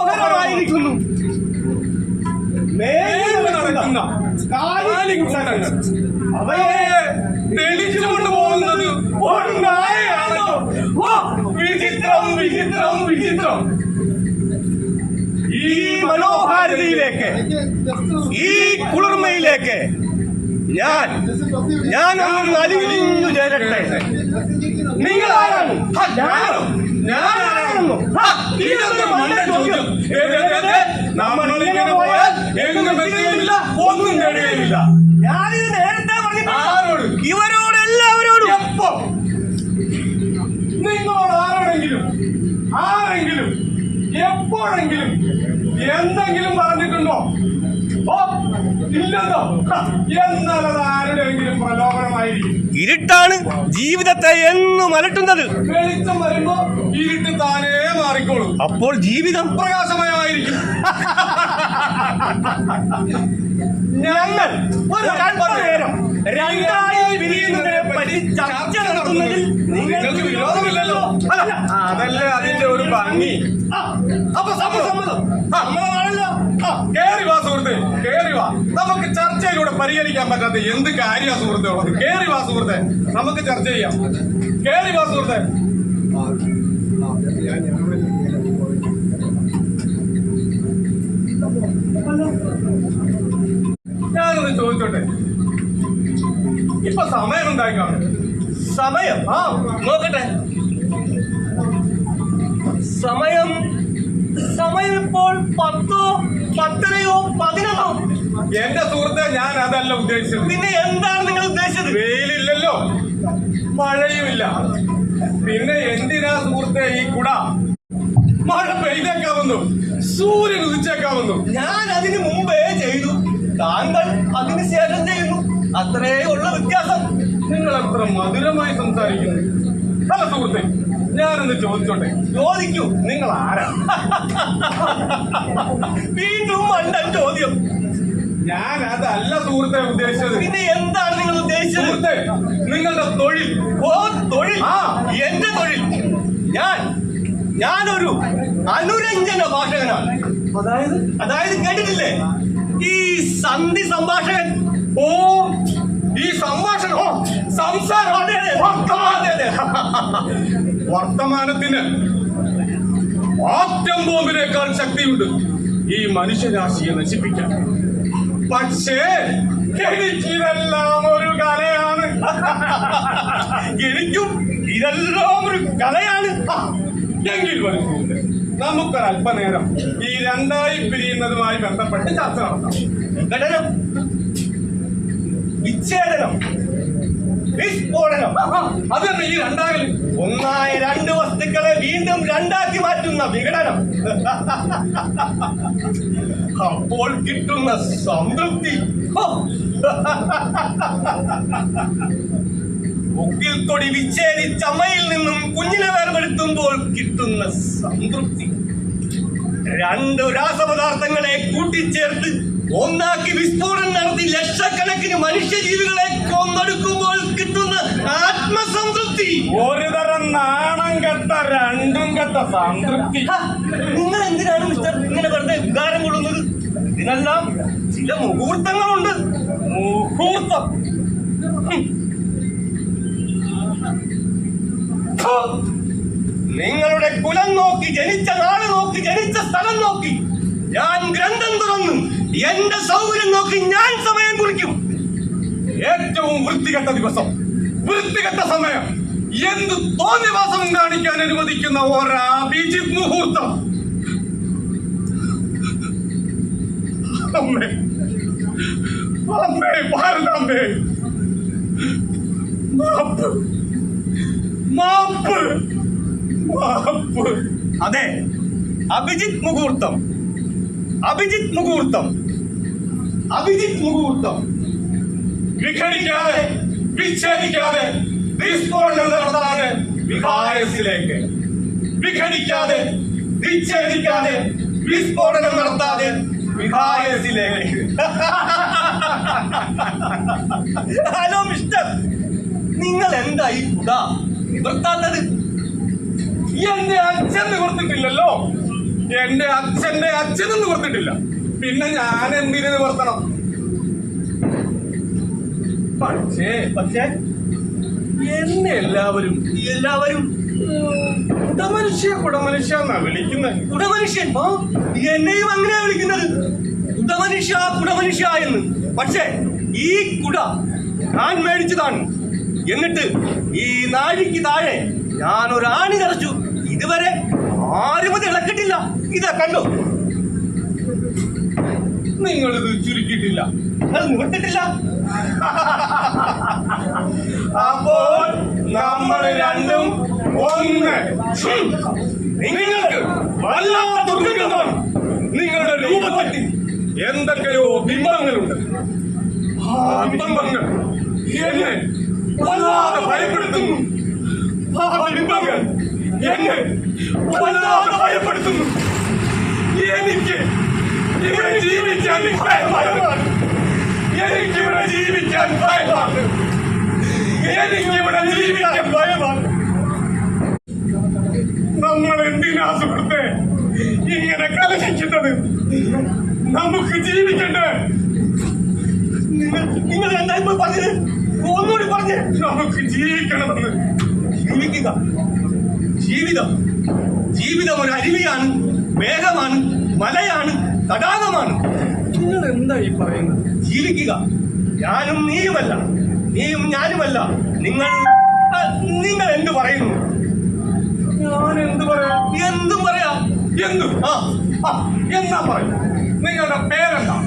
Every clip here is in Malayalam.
മനോഹരമായിരിക്കുന്നു. നടക്കുന്ന കാലിക്കൂട്ടങ്ങൾ അവയെ തെളിച്ചുകൊണ്ട് പോകുന്നത് ഒന്നായാണോ? വിചിത്രം വിചിത്രം വിചിത്രം. ഈ മനോഹാരിതയിലേക്ക്, ഈ കുളിർമയിലേക്ക് ഞാനൊന്ന് അലിഞ്ഞു ചേരട്ടെ. നിങ്ങൾ ആരാണ്? ഞാനാണെന്നോ? നമ്മളിങ്ങനെ പോയാൽ എങ്ങും എത്തുകയില്ല, ഒന്നും നേടുകയില്ല. ഞാനിത് നേരത്തെ പറഞ്ഞിട്ടുണ്ട്. ആരോട്? ഇവരോട്, എല്ലാവരോടും. എപ്പോ? നിങ്ങളോട് ആരെങ്കിലും എപ്പോഴെങ്കിലും എന്തെങ്കിലും പറഞ്ഞിട്ടുണ്ടോ? ഇല്ലല്ലോ. എന്നാലത് ആരുടെയെങ്കിലും പ്രലോഭനമായിരിക്കും. ഇരുട്ടാണ് ജീവിതത്തെ എന്നും അലട്ടുന്നത്. വെളിച്ചം വരുമ്പോ ഇരുട്ട് താനേ മാറിക്കോളും. അപ്പോൾ ജീവിതം പ്രകാശമയമായിരിക്കും. ഞങ്ങൾ ഒരു അല്പനേരം രണ്ടായി പിരിയുന്നതിനെ പറ്റി ചർച്ച നടത്തുന്നതിൽ നിങ്ങൾക്ക് വിരോധമില്ലല്ലോ. അതല്ലേ അതിന്റെ ഒരു ഭംഗി. അപ്പൊ സമ്മതമാണല്ലോ. കേറി വാ സുഹൃത്തെ, കേറി വാ. നമുക്ക് ചർച്ചയിലൂടെ പരിഹരിക്കാൻ പറ്റാത്ത എന്ത് കാര്യ സുഹൃത്തെ ഉള്ളത്? കേറി വാ സുഹൃത്തെ, നമുക്ക് ചർച്ച ചെയ്യാം. കേറി വാ സുഹൃത്തെ. ഞാനൊന്ന് ചോദിച്ചോട്ടെ, ഇപ്പൊ സമയം ഉണ്ടായി കാണും. സമയം നോക്കട്ടെ. സമയം ഇപ്പോൾ 10, 10:30, 11. എന്റെ സുഹൃത്തെ, ഞാൻ അതല്ല ഉദ്ദേശിച്ചത്. പിന്നെ എന്താണ് നിങ്ങൾ ഉദ്ദേശിച്ചത്? വെയിലില്ലല്ലോ, മഴയുമില്ല. പിന്നെ എന്തിനാ സുഹൃത്തെ ഈ കുട? മഴ പെയ്തേക്കാവുന്നു, സൂര്യൻ ഉദിച്ചേക്കാവുന്നു. ഞാൻ അതിന് മുമ്പേ ചെയ്തു, താങ്കൾ അതിന് ശേഷം ചെയ്യുന്നു. അത്രേ ഉള്ള വ്യത്യാസം. നിങ്ങൾ അത്ര മധുരമായി സംസാരിക്കുന്നു. അല്ല സുഹൃത്തെ, ഞാനൊന്ന് ചോദിച്ചോട്ടെ. ചോദിക്കൂ. നിങ്ങൾ ആരാ? വീണ്ടും മണ്ടൻ ചോദ്യം. ഞാൻ അതല്ല സുഹൃത്തെ ഉദ്ദേശിച്ചത്. പിന്നെ എന്താണ് നിങ്ങൾ ഉദ്ദേശിച്ചത്? സുഹൃത്തെ, നിങ്ങളുടെ തൊഴിൽ. തൊഴിൽ? എന്റെ തൊഴിൽ. ഞാനൊരു അനുരഞ്ജന ഭാഷകനാണ്. അതായത് കേട്ടിട്ടില്ലേ ഈ സന്ധി സംഭാഷകൻ? ഈ സംഭാഷണം, സംസാരം. വർത്തമാനത്തിന് ആറ്റം ബോംബിനേക്കാൾ ശക്തിയുണ്ട് ഈ മനുഷ്യരാശിയെ നശിപ്പിക്കാൻ. പക്ഷേ എനിക്കിതെല്ലാം ഒരു കലയാണ്. എനിക്കും ഇതെല്ലാം ഒരു കലയാണ്. എങ്കിൽ വരും നമുക്കൊരല്പനേരം ഈ രണ്ടായി പിരിയുന്നതുമായി ബന്ധപ്പെട്ട് ചർച്ച നടത്താം. ഘടനം, വിച്ഛേദനം, വിസ്ഫോടനം. അത് തന്നെ ഈ രണ്ടാകൽ. ഒന്നായ രണ്ട് വസ്തുക്കളെ വീണ്ടും രണ്ടാക്കി മാറ്റുന്ന വിഘടനം. അപ്പോൾ കിട്ടുന്ന സംതൃപ്തി. മുക്കിൽ കൊടി വിച്ഛേദിച്ചമ്മയിൽ നിന്നും കുഞ്ഞിനെ വേർപെടുത്തുമ്പോൾ കിട്ടുന്ന സംതൃപ്തി. രണ്ട് രാസപദാർത്ഥങ്ങളെ കൂട്ടിച്ചേർത്ത് ഒന്നാക്കി വിസ്ഫോടനം നടത്തി ലക്ഷക്കണക്കിന് മനുഷ്യജീവികളെ കൊന്നൊടുക്കുമ്പോൾ കിട്ടുന്ന ആത്മസംതൃപ്തി. ഒരു തരം നാണം കെട്ട രണ്ടും കെട്ട സംതൃപ്തി. നിങ്ങൾ എന്തിനാണ് മിസ്റ്റർ ഇങ്ങനെ വെറുതെ വികാരം കൊള്ളുന്നത്? ഇതിനെല്ലാം ചില മുഹൂർത്തങ്ങളുണ്ട്. മുഹൂർത്തം? നിങ്ങളുടെ കുലം നോക്കി, ജനിച്ച നാട് നോക്കി, ജനിച്ച സ്ഥലം നോക്കി ഞാൻ ഗ്രന്ഥം തുറന്നു എന്റെ സൗകര്യം നോക്കി ഞാൻ സമയം കുറിക്കും. ഏറ്റവും വൃത്തികെട്ട ദിവസം, വൃത്തികെട്ട സമയം, എന്ത് തോന്നിവാസവും കാണിക്കാൻ അനുവദിക്കുന്ന ഒരഭിജിത് മുഹൂർത്തം. അമ്മേ, അമ്മേ, ഭാരതാമ്മേ, മാപ്പ്, മാപ്പ്, മാപ്പ്. അതെ, അഭിജിത് മുഹൂർത്തം, അഭിജിത് മുഹൂർത്തം, അഭിജിത് മുഹൂർത്തം. വിഘടിക്കാതെ, വിച്ഛേദിക്കാതെ, വിസ്ഫോടനം നടത്താതെ വികാരത്തിലേക്ക്. വിഘടിക്കാതെ, വിച്ഛേദിക്കാതെ, വിസ്ഫോടനം നടത്താതെ വികാരത്തിലേക്ക്. ഹലോ മിസ്റ്റർ, നിങ്ങൾ എന്തായി കുടാ നിവർത്താത്തത്? എന്റെ അച്ഛൻ നിവർത്തിട്ടില്ലല്ലോ. എന്റെ അച്ഛന്റെ അച്ഛനും നിവർത്തിട്ടില്ല. പിന്നെ ഞാൻ എന്തിനു നിവർത്തണം? പക്ഷേ എന്നെ എല്ലാവരും കുടമനുഷ്യ എന്നാ വിളിക്കുന്നത്. കുടമനുഷ്യൻ? എന്നെയും അങ്ങനെയാ വിളിക്കുന്നത്, കുടമനുഷ്യ എന്ന്. പക്ഷേ ഈ കുട ഞാൻ മേടിച്ചതാണ്. എന്നിട്ട് ഈ നാഴിക്ക് താഴെ ഞാൻ ഒരു ആണി നിറച്ചു. ഇതുവരെ ആരും അത് ഇളക്കിട്ടില്ല. ഇതാ കണ്ടോ? നിങ്ങളിത് ചുരുക്കിയിട്ടില്ല, അത് നിവർത്തിട്ടില്ല. അപ്പോൾ നമ്മൾ രണ്ടും ഒന്ന്. നിങ്ങൾക്ക് വല്ലാത്ത ദുർഗന്ധമാണ്. നിങ്ങളുടെ രൂപത്തിൽ എന്തൊക്കെയോ ബിംബങ്ങളുണ്ട്. ആ ബിംബങ്ങൾ എന്നെ വല്ലാതെ ഭയപ്പെടുത്തുന്നു. ആ ബിംബങ്ങൾ എന്നെ വല്ലാതെ ഭയപ്പെടുത്തുന്നു. എനിക്ക് ഇവിടെ ജീവിക്കാൻ ഭയമാണ്. എനിക്കിവിടെ ജീവിക്കാൻ ഭയമാണ്. നമ്മൾ എന്തിനാ സുഹൃത്തെ ഇങ്ങനെ കലഹിക്കുന്നത്? നമുക്ക് ജീവിക്കണ്ടേ? നിങ്ങൾ എന്താ ഇപ്പൊ പറഞ്ഞത്? ഒന്നുകൂടി പറഞ്ഞേ. നമുക്ക് ജീവിക്കണമെന്ന്. ജീവിക്കുക. ജീവിതം ഒരു അരുവിയാണ്, മേഘമാണ്, മലയാണ്, തടാകമാണ്. നിങ്ങൾ എന്താ ഈ പറയുന്നത്? ജീവിക്കുക. ഞാനും നീയുമല്ല, നീയും ഞാനുമല്ല. നിങ്ങൾ എന്ത് പറയുന്നു? ഞാൻ എന്ത് പറയാം? എന്തും പറയാം. എന്തു? എന്നാ പറയും. നിങ്ങളുടെ പേരെന്താ?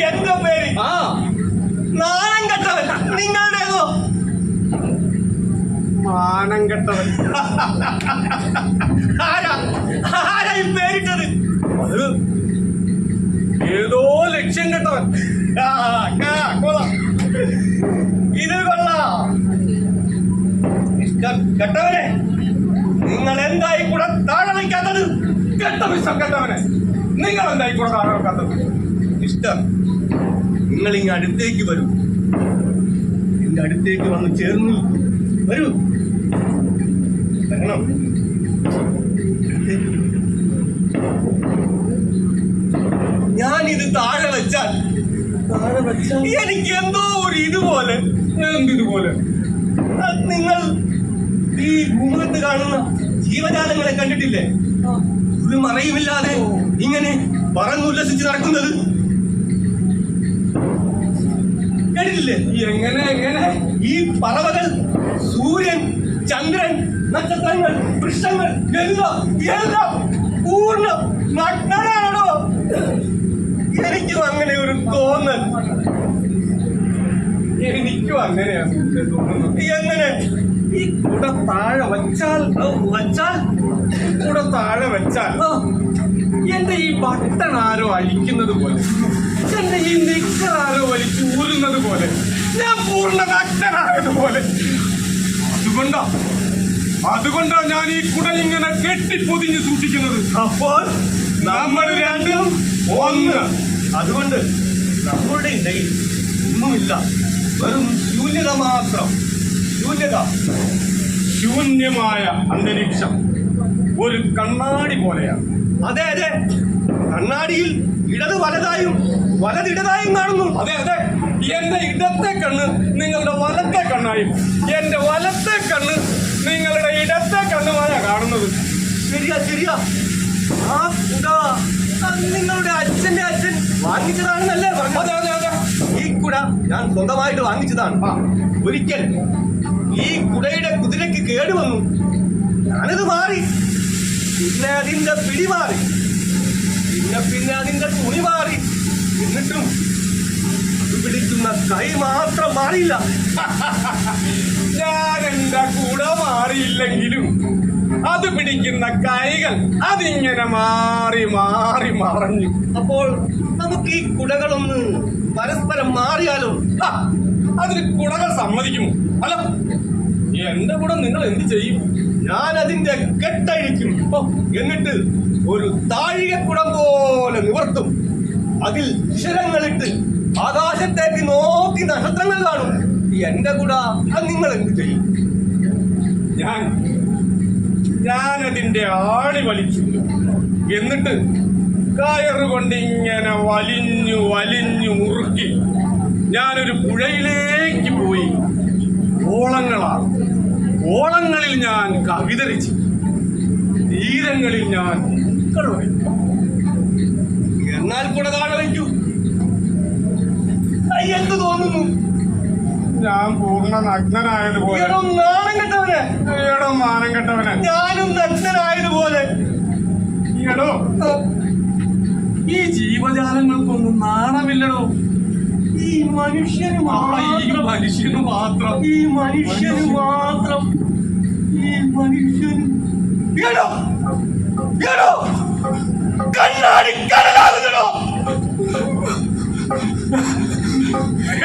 എന്റെ പേര് നാണം കെട്ടവൻ. നിങ്ങളുടേതോ? മാനം കെട്ടവൻ. ആരാ ഈ പേരിട്ടത്? അത് ഏതോ ലക്ഷ്യം കെട്ടവൻ. ഇത് കൊള്ളാം. കെട്ടവനെ, നിങ്ങൾ എന്തായി കൂടെ താഴെ വയ്ക്കാത്തത്? കെട്ട വിഷം കെട്ടവനെ, നിങ്ങൾ എന്തായി കൂടെ താഴെ വെക്കാത്തത്? മിസ്റ്റർ, നിങ്ങൾ ഇങ്ങ് അടുത്തേക്ക് വരൂ. എന്റെ അടുത്തേക്ക് വന്ന് ചേർന്ന് വരൂ. വരണം. ഞാനിത് താഴെ വെച്ചാൽ എനിക്ക് എന്തോ ഒരു ഇതുപോലെ. എന്തിതുപോലെ? നിങ്ങൾ ഈ ഭൂമുഖത്ത് കാണുന്ന ജീവജാലങ്ങളെ കണ്ടിട്ടില്ലേ? ഒരു മറയുമില്ലാതെ ഇങ്ങനെ പറന്നുല്ലസിച്ച് നടക്കുന്നത് കേട്ടിട്ടില്ലേ? എങ്ങനെ? ഈ പറവകൾ, സൂര്യൻ, ചന്ദ്രൻ, നക്ഷത്രങ്ങൾ, വൃക്ഷങ്ങൾ എല്ലാം പൂർണ്ണ നഗ്നരാണോ? എനിക്കും അങ്ങനെ ഒരു തോന്നൽ. എനിക്കും അങ്ങനെയാണ് തോന്നുന്നത്. എങ്ങനെ? ഈ കുട താഴെ വച്ചാൽ എന്റെ ഈ ബട്ടൺ ആരോ അഴിക്കുന്നത് പോലെ, എന്റെ ഈ നിക്കർ ആരോ വലിച്ചൂരുന്നത് പോലെ, ഞാൻ പൂർണ്ണ നഗ്നനായതുപോലെ. അതുകൊണ്ടാ ഞാൻ ഈ കുട ഇങ്ങനെ കെട്ടിപ്പൊതിഞ്ഞ് സൂക്ഷിക്കുന്നത്. അപ്പോൾ നമ്മൾ രണ്ടും ഒന്ന്. അതുകൊണ്ട് നമ്മളുടെ ഇടയിൽ ഒന്നുമില്ല, വെറും ശൂന്യത മാത്രം. ശൂന്യമായ അന്തരീക്ഷം ഒരു കണ്ണാടി പോലെയാണ്. അതെ, കണ്ണാടിയിൽ ഇടത് വലതായും വലതിടതായും കാണുന്നു. അതെ, എന്റെ ഇടത്തെ കണ്ണ് നിങ്ങളുടെ വലത്തെ കണ്ണായും എന്റെ വലത്തെ കണ്ണ് നിങ്ങളുടെ ഇടത്തെ കണ്ണുമായാ കാണുന്നത്. ശരിയാ. ആ കുട നിങ്ങളുടെ അച്ഛന്റെ അച്ഛൻ വാങ്ങിച്ചതാണെന്നല്ലേ പറഞ്ഞത്? അതെ. ഈ കുട ഞാൻ സ്വന്തമായിട്ട് വാങ്ങിച്ചതാണ്. ഒരിക്കൽ ഈ കുടയുടെ കുതിരയ്ക്ക് കേടുവന്നു. ഞാനത് മാറി. പിന്നെ അതിന്റെ പിടി മാറി. പിന്നെ അതിന്റെ തുണി മാറി. എന്നിട്ടും അത് പിടിക്കുന്ന കൈ മാത്രം മാറിയില്ല. ഞാൻ എന്റെ കുട മാറിയില്ലെങ്കിലും അത് പിടിക്കുന്ന കൈകൾ അതിങ്ങനെ മാറി മറഞ്ഞു. അപ്പോൾ നമുക്ക് ഈ കുടകളൊന്ന് പരസ്പരം മാറിയാലോ? അതിന് കുടകൾ സമ്മതിക്കുമോ? അല്ല, എന്റെ കൂടെ നിങ്ങൾ എന്ത് ചെയ്യും? ഞാൻ അതിന്റെ കെട്ടഴിക്കും. എന്നിട്ട് ഒരു താഴികക്കുടം പോലെ നിവർത്തും. അതിൽ അക്ഷരങ്ങളിട്ട് ആകാശത്തേക്ക് നോക്കി നക്ഷത്രങ്ങൾ കാണും. എന്റെ കൂടെ നിങ്ങൾ എന്ത് ചെയ്യും? ഞാൻ ഞാനതിന്റെ ആണി വലിച്ചു. എന്നിട്ട് കയറുകൊണ്ട് ഇങ്ങനെ വലിഞ്ഞു വലിഞ്ഞു മുറുക്കി ഞാനൊരു പുഴയിലേക്ക് പോയി. ഓളങ്ങളാണ്. ഓളങ്ങളിൽ ഞാൻ കവിത രചിച്ചു. തീരങ്ങളിൽ ഞാൻ കളവി. എന്നാൽ കൂടെ താഴെ വയ്ക്കൂ. എന്ത് തോന്നുന്നു? ഞാൻ പൂർണ്ണ നഗ്നനായതുപോലെ. എടോ നാണം കെട്ടവനെ. എടോ മാനം കെട്ടവനെ. ഞാനും നഗ്നനായതുപോലെ. എടോ ഈ ജീവജാലങ്ങൾക്കൊന്നും നാണമില്ലടോ. ഈ മനുഷ്യന് മനുഷ്യന് മാത്രം. ഈ മനുഷ്യന് മാത്രം. ഈ മനുഷ്യന് എടോ എടോ കണ്ണാടി കടലാകുന്നോ?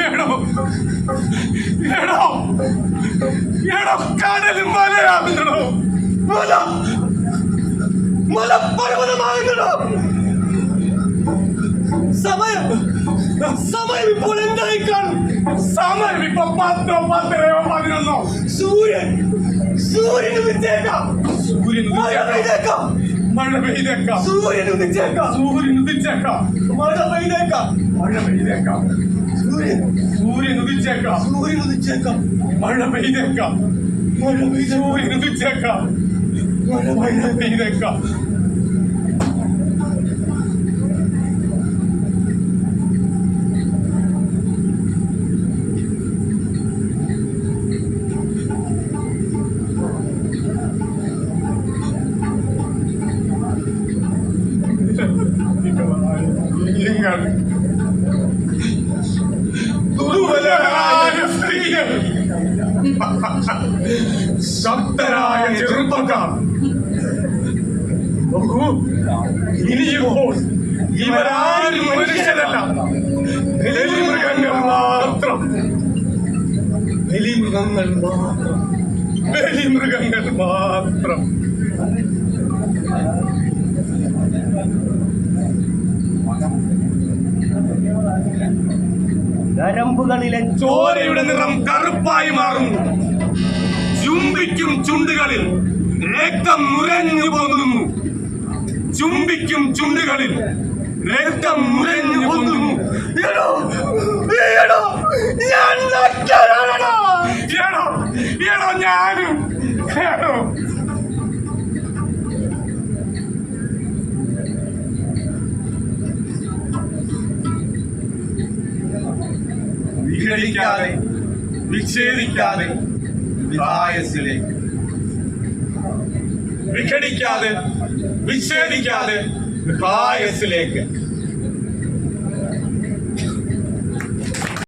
എടോ എടോ എടോ കടലും മലയാകുന്നടോ. മല മലപ്പർവ്വതമാകുന്നോ? സമയം സമയം ഇപ്പോൾ എന്തായി കാണും? സമയം ഇപ്പൊ 10 11 സൂര്യൻ സൂര്യൻ ഉദിച്ചേക്കാം. മഴ പെയ്തേക്കാം. മഴ പെയ്തേക്കാം. സൂര്യൻ ഉദിച്ചേക്കാം. സൂര്യൻ ഉദിച്ചേക്കാം. മഴ പെയ്തേക്കാം. മഴ പെയ്തേക്കാം. സൂര്യൻ ഉദിച്ചേക്കാം. സൂര്യൻ ഉദിച്ചേക്കാം. മഴ പെയ്തേക്കാം. മഴ പെയ്തേക്കാം. സൂര്യൻ ഉദിച്ചേക്കാം. മഴ പെയ്തേക്കാം. ദുർബലരായ സ്ത്രീകൾ, ശക്തരായ ചെറുപ്പക്കാർ. നോക്കൂ, ഇനിയിപ്പോൾ ഇവരാരും മനുഷ്യരല്ല, ബലിമൃഗങ്ങൾ മാത്രം. ബലിമൃഗങ്ങൾ മാത്രം. ബലിമൃഗങ്ങൾ മാത്രം. നരമ്പുകളിലെ ചോരയുടെ നിറം കറുപ്പായി മാറുന്നു. ചുംബിക്കും ചുണ്ടുകളിൽ രക്തം നുരഞ്ഞു പൊന്തുന്നു. ചുംബിക്കും ചുണ്ടുകളിൽ രക്തം നുരഞ്ഞു പൊന്തുന്നു. എടോ എടോ ഞാൻ നഗ്നനാണെടാ. എടോ എടോ ഞാനും. എടോ വിഘടിക്കാതെ വിച്ഛേദിക്കാതെ വിഹായസിലേക്ക്. വിഘടിക്കാതെ വിച്ഛേദിക്കാതെ വിഹായസിലേക്ക്.